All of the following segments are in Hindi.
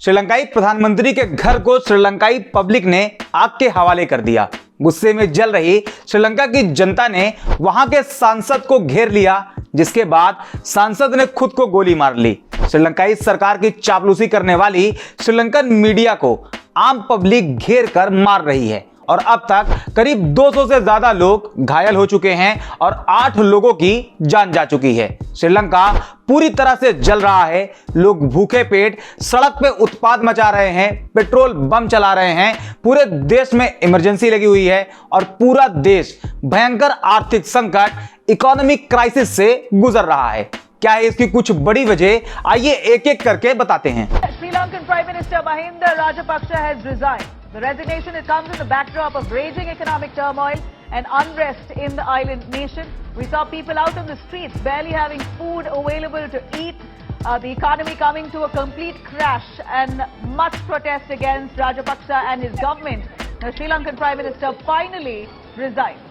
श्रीलंकाई प्रधानमंत्री के घर को श्रीलंकाई पब्लिक ने आग के हवाले कर दिया। गुस्से में जल रही श्रीलंका की जनता ने वहां के सांसद को घेर लिया, जिसके बाद सांसद ने खुद को गोली मार ली। श्रीलंकाई सरकार की चापलूसी करने वाली श्रीलंकन मीडिया को आम पब्लिक घेर कर मार रही है और अब तक करीब 200 से ज्यादा लोग घायल हो चुके हैं और 8 लोगों की जान जा चुकी है। श्रीलंका पूरी तरह से जल रहा है। लोग भूखे पेट सड़क पे उत्पात मचा रहे हैं, पेट्रोल बम चला रहे हैं। पूरे देश में इमरजेंसी लगी हुई है और पूरा देश भयंकर आर्थिक संकट, इकोनॉमिक क्राइसिस से गुजर रहा है। क्या है इसकी कुछ बड़ी वजह, आइए एक एक करके बताते हैं। Sri-Lankan Prime Minister Mahinda Rajapaksa has resigned. The resignation comes in the backdrop of raging economic turmoil and unrest in the island nation. We saw people out on the streets barely having food available to eat. The economy coming to a complete crash and much protest against Rajapaksa and his government. The Sri Lankan Prime Minister finally resigned.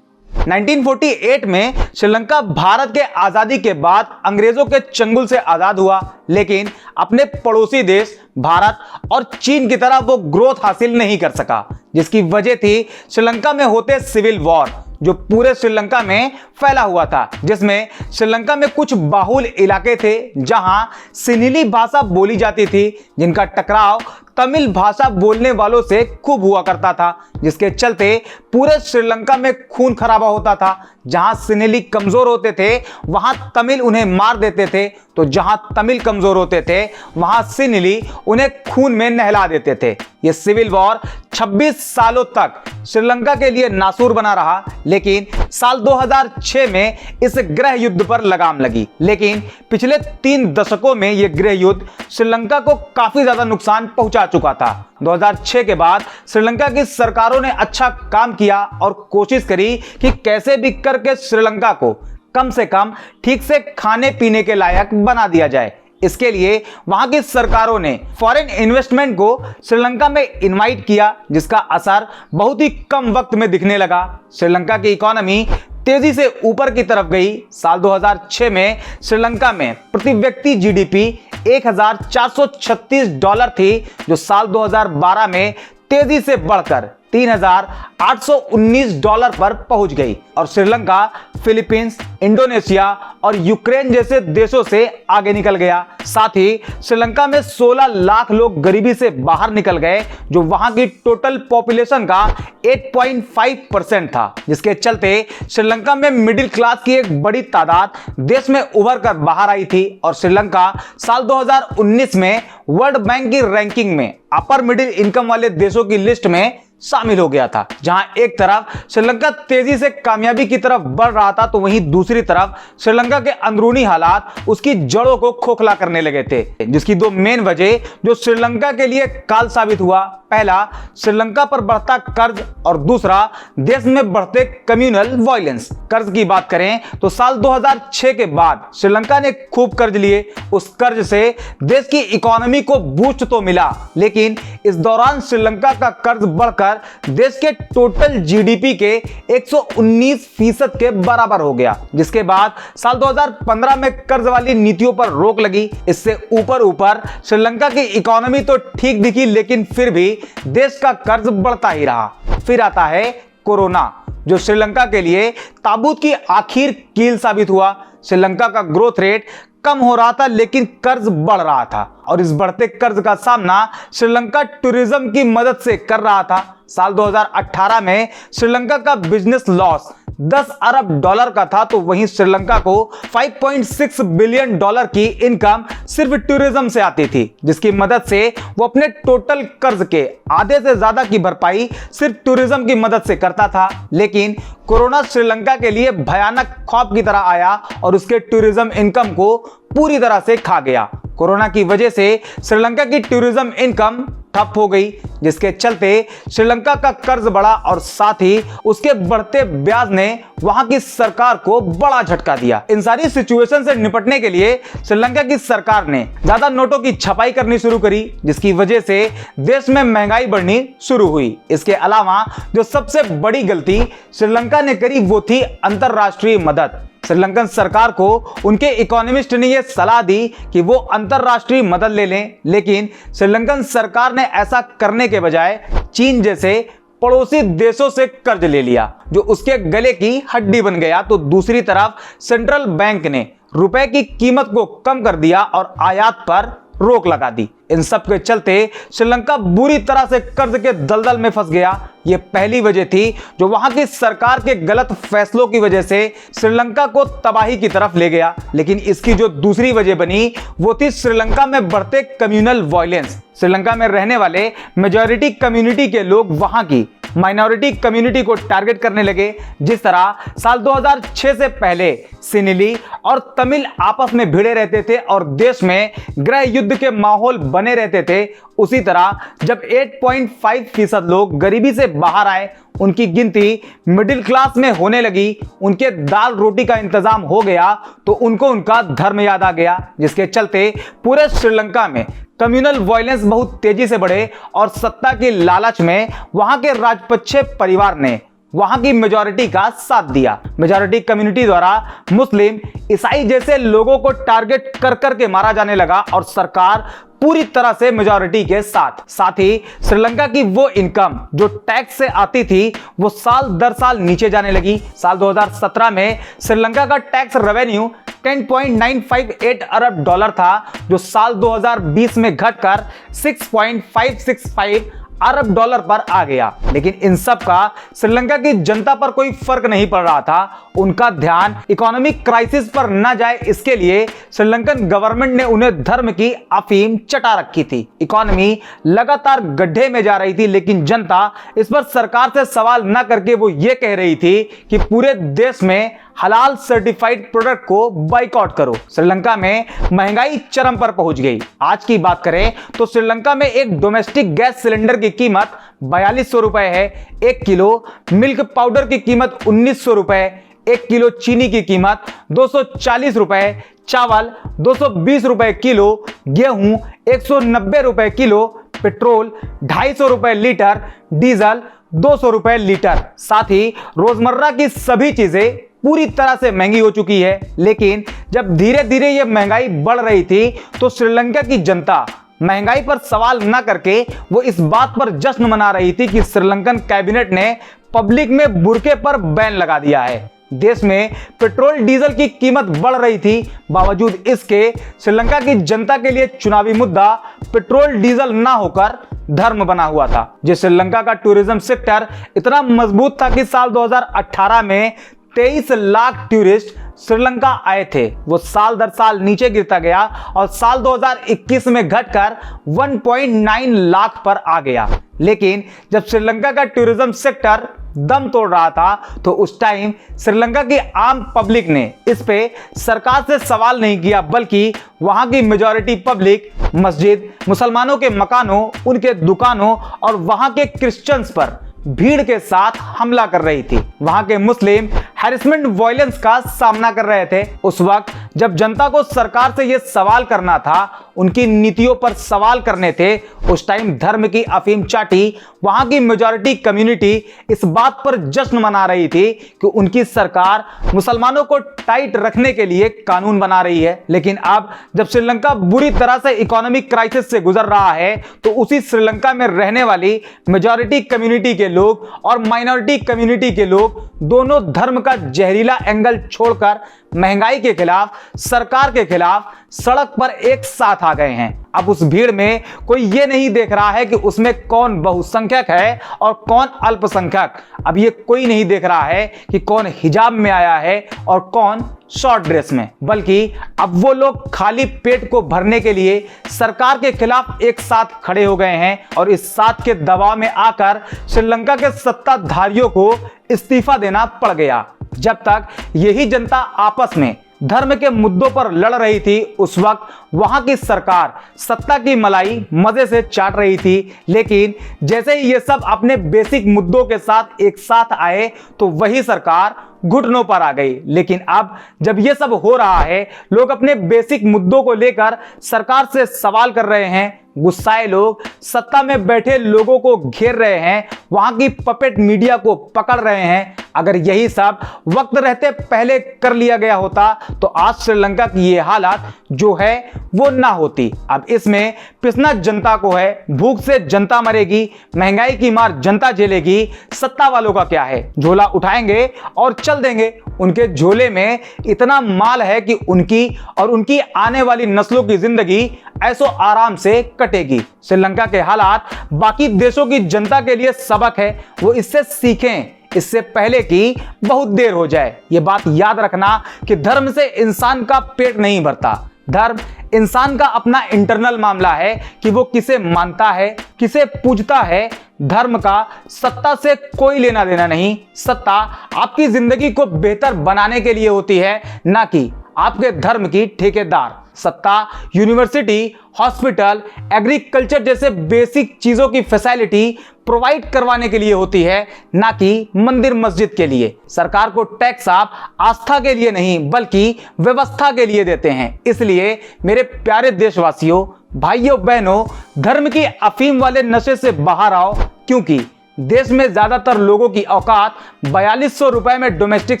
1948 में श्रीलंका भारत के आजादी के बाद अंग्रेजों के चंगुल से आजाद हुआ, लेकिन अपने पड़ोसी देश भारत और चीन की तरह वो ग्रोथ हासिल नहीं कर सका, जिसकी वजह थी श्रीलंका में होते सिविल वॉर जो पूरे श्रीलंका में फैला हुआ था, जिसमें श्रीलंका में कुछ बाहुल इलाके थे जहां सिन्हली भाषा बोली जाती थी, जिनका टकराव तमिल भाषा बोलने वालों से खूब हुआ करता था, जिसके चलते पूरे श्रीलंका में खून खराबा होता था। जहां सिन्हली कमजोर होते थे वहां तमिल उन्हें मार देते थे, तो जहां तमिल कमजोर होते थे वहां सिन्हली उन्हें खून में नहला देते थे। यह सिविल वॉर 26 सालों तक श्रीलंका के लिए नासूर बना रहा, लेकिन साल 2006 में इस गृह युद्ध पर लगाम लगी। लेकिन पिछले 3 दशकों में यह गृह युद्ध श्रीलंका को काफी ज्यादा नुकसान पहुंचा चुका था। 2006 के बाद श्रीलंका की सरकारों ने अच्छा काम किया और कोशिश करी कि कैसे भी करके श्रीलंका को कम से कम ठीक से खाने पीने के लायक बना दिया जाए। इसके लिए वहां की सरकारों ने फॉरेन इन्वेस्टमेंट को श्रीलंका में इनवाइट किया, जिसका असर बहुत ही कम वक्त में दिखने लगा। श्रीलंका की इकोनॉमी तेजी से ऊपर की तरफ गई। साल 2006 में श्रीलंका में प्रति व्यक्ति जीडीपी $1,436 थी, जो साल 2012 में तेजी से बढ़कर $3,819 पर पहुंच गई और श्रीलंका फिलीपींस, इंडोनेशिया और यूक्रेन जैसे देशों से आगे निकल गया। साथ ही श्रीलंका में 16 लाख लोग गरीबी से बाहर निकल गए, जो वहां की टोटल पॉपुलेशन का 8.5% था, जिसके चलते श्रीलंका में मिडिल क्लास की एक बड़ी तादाद देश में उभर कर बाहर आई थी और श्रीलंका साल 2019 में वर्ल्ड बैंक की रैंकिंग में अपर मिडिल इनकम वाले देशों की लिस्ट में शामिल हो गया था। जहां एक तरफ श्रीलंका तेजी से कामयाबी की तरफ बढ़ रहा था, तो वहीं दूसरी तरफ श्रीलंका के अंदरूनी हालात उसकी जड़ों को खोखला करने लगे थे, जिसकी 2 मेन वजह जो श्रीलंका के लिए काल साबित हुआ। पहला, श्रीलंका पर बढ़ता कर्ज और दूसरा, देश में बढ़ते कम्युनल वायलेंस। कर्ज की बात करें तो साल 2006 के बाद श्रीलंका ने खूब कर्ज लिए। उस कर्ज से देश की इकोनॉमी को बूस्ट तो मिला, लेकिन इस दौरान श्रीलंका का कर्ज बढ़कर देश के टोटल जीडीपी के 119% के बराबर हो गया, जिसके बाद साल 2015 में कर्ज वाली नीतियों पर रोक लगी। इससे ऊपर श्रीलंका की इकोनॉमी तो ठीक दिखी, लेकिन फिर भी देश का कर्ज बढ़ता ही रहा। फिर आता है कोरोना, जो श्रीलंका के लिए ताबूत की आखिर कील साबित हुआ। श्रीलंका का ग्रोथ रेट कम हो रहा था, लेकिन कर्ज बढ़ रहा था और इस बढ़ते कर्ज का सामना श्रीलंका टूरिज्म की मदद से कर रहा था। साल 2018 में श्रीलंका का बिजनेस लॉस $10 अरब का था, तो वहीं श्रीलंका को $5.6 बिलियन की इनकम सिर्फ टूरिज्म से आती थी, जिसकी मदद से वो अपने टोटल कर्ज के आधे से ज्यादा की भरपाई सिर्फ टूरिज्म की मदद से करता था। लेकिन कोरोना श्रीलंका के लिए भयानक खौफ की तरह आया और उसके टूरिज्म इनकम को पूरी तरह से खा गया। कोरोना की वजह से श्रीलंका की टूरिज्म इनकम ठप हो गई, जिसके चलते श्रीलंका का कर्ज बढ़ा और साथ ही उसके बढ़ते ब्याज ने वहां की सरकार को बड़ा झटका दिया। इन सारी सिचुएशन से निपटने के लिए श्रीलंका की सरकार ने ज्यादा नोटों की छपाई करनी शुरू करी, जिसकी वजह से देश में महंगाई बढ़नी शुरू हुई। इसके अलावा जो सबसे बड़ी गलती श्रीलंका ने करी वो थी अंतरराष्ट्रीय मदद। श्रीलंकन सरकार को उनके इकोनॉमिस्ट ने यह सलाह दी कि वो अंतरराष्ट्रीय मदद ले लें, लेकिन श्रीलंकन सरकार ने ऐसा करने के बजाय चीन जैसे पड़ोसी देशों से कर्ज ले लिया, जो उसके गले की हड्डी बन गया। तो दूसरी तरफ सेंट्रल बैंक ने रुपए की कीमत को कम कर दिया और आयात पर रोक लगा दी। इन सब के चलते श्रीलंका बुरी तरह से कर्ज के दलदल में फंस गया। यह पहली वजह थी जो वहां की सरकार के गलत फैसलों की वजह से श्रीलंका को तबाही की तरफ ले गया। लेकिन इसकी जो दूसरी वजह बनी वो थी श्रीलंका में बढ़ते कम्युनल वायलेंस। श्रीलंका में रहने वाले मेजॉरिटी कम्युनिटी के लोग वहां की माइनॉरिटी कम्युनिटी को टारगेट करने लगे। जिस तरह साल 2006 से पहले सिनिली और तमिल आपस में भिड़े रहते थे और देश में गृह युद्ध के माहौल बने रहते थे, उसी तरह जब 8.5% लोग गरीबी से बाहर आए, उनकी गिनती मिडिल क्लास में होने लगी, उनके दाल रोटी का इंतजाम हो गया, तो उनको उनका धर्म याद आ गया, जिसके चलते पूरे श्रीलंका में कम्युनल वायलेंस बहुत तेजी से बढ़े और सत्ता की लालच में वहां के राजपक्षे परिवार ने वहां की मेजॉरिटी का साथ दिया। मेजॉरिटी कम्युनिटी द्वारा मुस्लिम, ईसाई जैसे लोगों को टारगेट कर करके मारा जाने लगा और सरकार पूरी तरह से मेजॉरिटी के साथ ही श्रीलंका की वो इनकम जो टैक्स से आती थी वो साल दर साल नीचे जाने लगी। साल 2017 में श्रीलंका का टैक्स रेवेन्यू 10.958 अरब डॉलर था, जो साल 2020 में घटकर 6.565 अरब डॉलर पर आ गया। लेकिन इन सब का श्रीलंका की जनता पर कोई फर्क नहीं पड़ रहा था। उनका ध्यान इकोनॉमिक क्राइसिस पर न जाए, इसके लिए श्रीलंकन गवर्नमेंट ने उन्हें धर्म की अफीम चटा रखी थी। इकोनॉमी लगातार गड्ढे में जा रही थी, लेकिन जनता इस पर सरकार से सवाल न करके वो ये कह रही थी कि पूरे देश में हलाल सर्टिफाइड प्रोडक्ट को बाइकआउट करो। श्रीलंका में महंगाई चरम पर पहुंच गई। आज की बात करें तो श्रीलंका में एक डोमेस्टिक गैस सिलेंडर की कीमत 4200 रुपए है, 1 किलो मिल्क पाउडर की कीमत 1900 रुपए, 1 किलो चीनी की कीमत 240 रुपए, चावल 220 रुपए किलो, गेहूं 190 रुपए किलो, पेट्रोल 250 रुपए लीटर, डीजल 200 रुपए लीटर। साथ ही रोजमर्रा की सभी चीजें पूरी तरह से महंगी हो चुकी है। लेकिन जब धीरे धीरे यह महंगाई बढ़ रही थी तो श्रीलंका की जनता महंगाई पर सवाल न करके वो इस बात पर जश्न मना रही थी कि श्रीलंकन कैबिनेट ने पब्लिक में बुरके पर बैन लगा दिया है। देश में पेट्रोल डीजल की कीमत बढ़ रही थी, बावजूद इसके श्रीलंका की जनता के लिए चुनावी मुद्दा पेट्रोल डीजल ना होकर धर्म बना हुआ था। जिस श्रीलंका का टूरिज्म सेक्टर इतना मजबूत था कि साल 2018 में 23 लाख टूरिस्ट श्रीलंका आए थे, वो साल दर साल नीचे गिरता गया और साल 2021 में घटकर 1.9 लाख पर आ गया। लेकिन जब श्रीलंका का टूरिज्म सेक्टर दम तोड़ रहा था तो उस टाइम श्रीलंका की आम पब्लिक ने इस पे सरकार से सवाल नहीं किया, बल्कि वहां की मेजॉरिटी पब्लिक मस्जिद, मुसलमानों के मकानों, उनके दुकानों और वहां के क्रिश्चियंस पर भीड़ के साथ हमला कर रही थी। वहां के मुस्लिम हैरेसमेंट वायलेंस का सामना कर रहे थे। उस वक्त जब जनता को सरकार से यह सवाल करना था, उनकी नीतियों पर सवाल करने थे, उस टाइम धर्म की अफीम चाटी वहां की मेजॉरिटी कम्युनिटी इस बात पर जश्न मना रही थी कि उनकी सरकार मुसलमानों को टाइट रखने के लिए कानून बना रही है। लेकिन अब जब श्रीलंका बुरी तरह से इकोनॉमिक क्राइसिस से गुजर रहा है तो उसी श्रीलंका में रहने वाली मेजॉरिटी कम्युनिटी के लोग और माइनॉरिटी कम्युनिटी के लोग दोनों धर्म का जहरीला एंगल छोड़कर महंगाई के खिलाफ, सरकार के खिलाफ सड़क पर एक साथ आ गए हैं। अब उस भीड़ में कोई ये नहीं देख रहा है कि उसमें कौन बहुसंख्यक है और कौन अल्पसंख्यक। अब ये कोई नहीं देख रहा है कि कौन हिजाब में आया है और कौन शॉर्ट ड्रेस में, बल्कि अब वो लोग खाली पेट को भरने के लिए सरकार के खिलाफ एक साथ खड़े हो गए हैं। और इस साथ के दबाव में आकर श्रीलंका के सत्ताधारियों को इस्तीफा देना पड़ गया। जब तक यही जनता आपस में धर्म के मुद्दों पर लड़ रही थी, उस वक्त वहां की सरकार सत्ता की मलाई मजे से चाट रही थी। लेकिन जैसे ही ये सब अपने बेसिक मुद्दों के साथ एक साथ आए तो वही सरकार घुटनों पर आ गई। लेकिन अब जब ये सब हो रहा है, लोग अपने बेसिक मुद्दों को लेकर सरकार से सवाल कर रहे हैं, गुस्साए लोग सत्ता में बैठे लोगों को घेर रहे हैं, वहां की पपेट मीडिया को पकड़ रहे हैं। अगर यही सब वक्त रहते पहले कर लिया गया होता तो आज श्रीलंका की ये हालत जो है वो ना होती। अब इसमें पिसना जनता को है, भूख से जनता मरेगी, महंगाई की मार जनता झेलेगी, सत्ता वालों का क्या है, झोला उठाएंगे और चल देंगे। उनके झोले में इतना माल है कि उनकी और उनकी आने वाली नस्लों की जिंदगी ऐसो आराम से कटेगी। श्रीलंका के हालात बाकी देशों की जनता के लिए सबक है, वो इससे सीखें, इससे पहले कि बहुत देर हो जाए। ये बात याद रखना कि धर्म से इंसान का पेट नहीं भरता। धर्म इंसान का अपना इंटरनल मामला है कि वो किसे मानता है, किसे पूजता है। धर्म का सत्ता से कोई लेना देना नहीं। सत्ता आपकी जिंदगी को बेहतर बनाने के लिए होती है, ना कि आपके धर्म की ठेकेदार। सत्ता यूनिवर्सिटी, हॉस्पिटल, एग्रीकल्चर जैसे बेसिक चीजों की फैसिलिटी प्रोवाइड करवाने के लिए होती है, ना कि मंदिर मस्जिद के लिए। सरकार को टैक्स आप आस्था के लिए नहीं बल्कि व्यवस्था के लिए देते हैं। इसलिए मेरे प्यारे देशवासियों, भाइयों बहनों, धर्म की अफीम वाले नशे से बाहर आओ, क्योंकि देश में ज्यादातर लोगों की औकात 4200 रुपए में डोमेस्टिक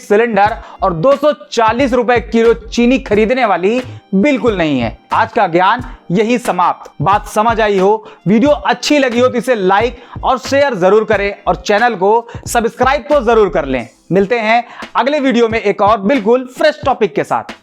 सिलेंडर और 240 रुपए किलो चीनी खरीदने वाली बिल्कुल नहीं है। आज का ज्ञान यही समाप्त। बात समझ आई हो, वीडियो अच्छी लगी हो तो इसे लाइक और शेयर जरूर करें और चैनल को सब्सक्राइब तो जरूर कर लें। मिलते हैं अगले वीडियो में एक और बिल्कुल फ्रेश टॉपिक के साथ।